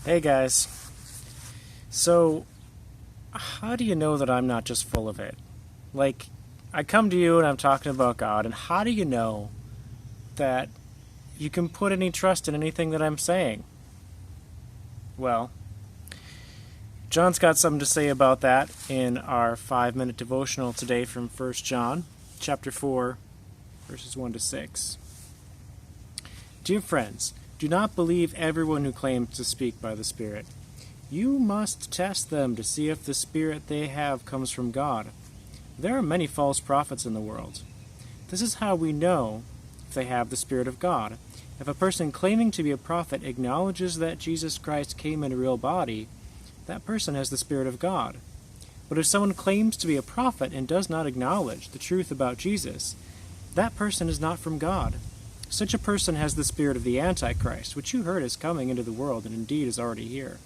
Hey guys. So, how do you know that I'm not just full of it? Like, I come to you and I'm talking about God, and how do you know that you can put any trust in anything that I'm saying? Well, John's got something to say about that in our 5-minute devotional today from 1 John, chapter 4, verses 1 to 6. Dear friends, do not believe everyone who claims to speak by the Spirit. You must test them to see if the Spirit they have comes from God. There are many false prophets in the world. This is how we know if they have the Spirit of God. If a person claiming to be a prophet acknowledges that Jesus Christ came in a real body, that person has the Spirit of God. But if someone claims to be a prophet and does not acknowledge the truth about Jesus, that person is not from God. Such a person has the spirit of the Antichrist, which you heard is coming into the world and indeed is already here.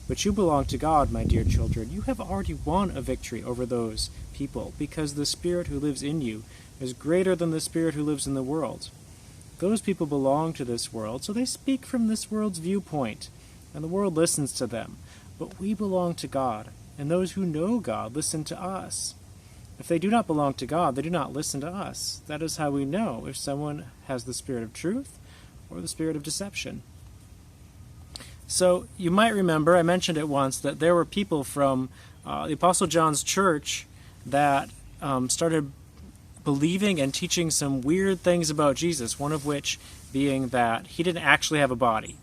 But you belong to God, my dear children. You have already won a victory over those people, because the Spirit who lives in you is greater than the Spirit who lives in the world. Those people belong to this world, so they speak from this world's viewpoint, and the world listens to them. But we belong to God, and those who know God listen to us. If they do not belong to God, they do not listen to us. That is how we know if someone has the spirit of truth or the spirit of deception. So you might remember, I mentioned it once, that there were people from the Apostle John's church that started believing and teaching some weird things about Jesus, one of which being that he didn't actually have a body.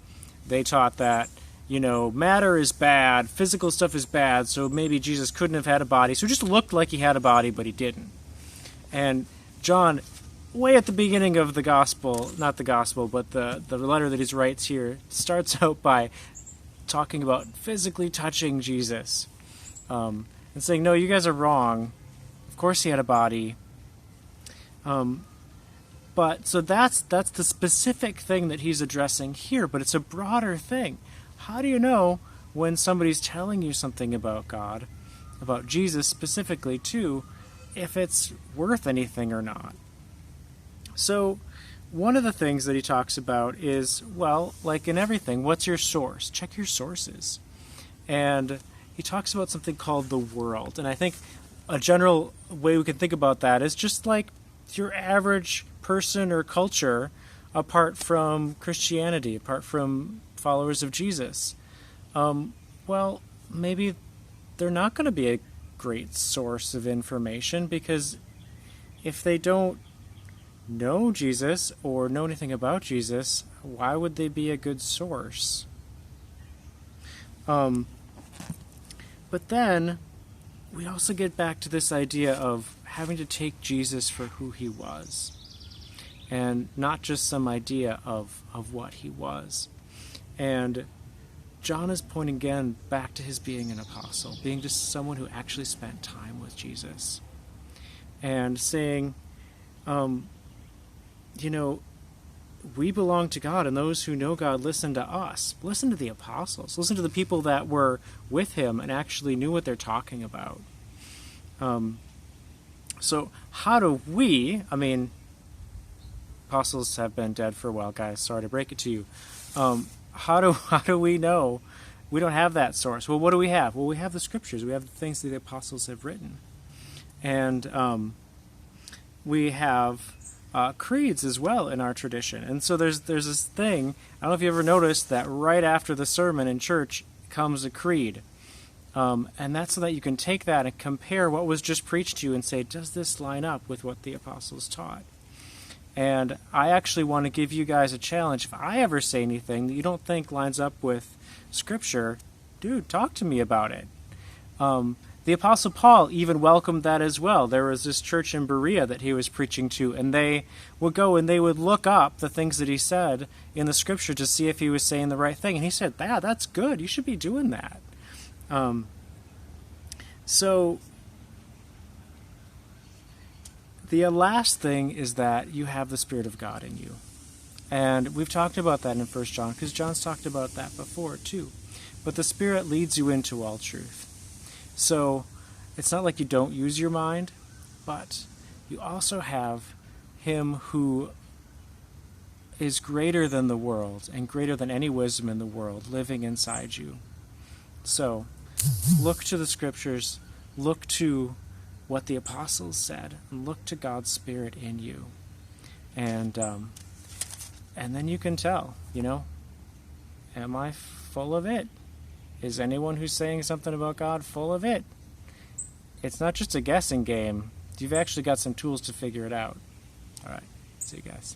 They taught that matter is bad, physical stuff is bad, so maybe Jesus couldn't have had a body. So it just looked like he had a body, but he didn't. And John, way at the beginning of the gospel, not the gospel, but the letter that he writes here, starts out by talking about physically touching Jesus and saying, no, you guys are wrong. Of course he had a body. But so that's the specific thing that he's addressing here, but it's a broader thing. How do you know when somebody's telling you something about God, about Jesus specifically too, if it's worth anything or not? So one of the things that he talks about is, well, like in everything, what's your source? Check your sources. And he talks about something called the world. And I think a general way we can think about that is just like your average person or culture apart from Christianity, apart from followers of Jesus. Well, maybe they're not going to be a great source of information, because if they don't know Jesus or know anything about Jesus, why would they be a good source? But then we also get back to this idea of having to take Jesus for who he was, and not just some idea of what he was. And John is pointing again back to his being an apostle, being just someone who actually spent time with Jesus, and saying, we belong to God, and those who know God listen to us. Listen to the apostles. Listen to the people that were with him and actually knew what they're talking about. So how do we, apostles have been dead for a while, guys, sorry to break it to you. How do we know we don't have that source? Well, what do we have? Well, we have the scriptures. We have the things that the apostles have written. And we have creeds as well in our tradition. And so there's this thing, I don't know if you ever noticed that right after the sermon in church comes a creed. And that's so that you can take that and compare what was just preached to you and say, does this line up with what the apostles taught? And I actually want to give you guys a challenge. If I ever say anything that you don't think lines up with Scripture, dude, talk to me about it. The Apostle Paul even welcomed that as well. There was this church in Berea that he was preaching to, and they would go and they would look up the things that he said in the Scripture to see if he was saying the right thing. And he said, yeah, that's good. You should be doing that. So the last thing is that you have the Spirit of God in you. And we've talked about that in 1 John, because John's talked about that before too. But the Spirit leads you into all truth. So it's not like you don't use your mind, but you also have him who is greater than the world and greater than any wisdom in the world living inside you. So, look to the scriptures, look to what the apostles said, and look to God's Spirit in you. And then you can tell, am I full of it? Is anyone who's saying something about God full of it? It's not just a guessing game. You've actually got some tools to figure it out. All right. See you guys.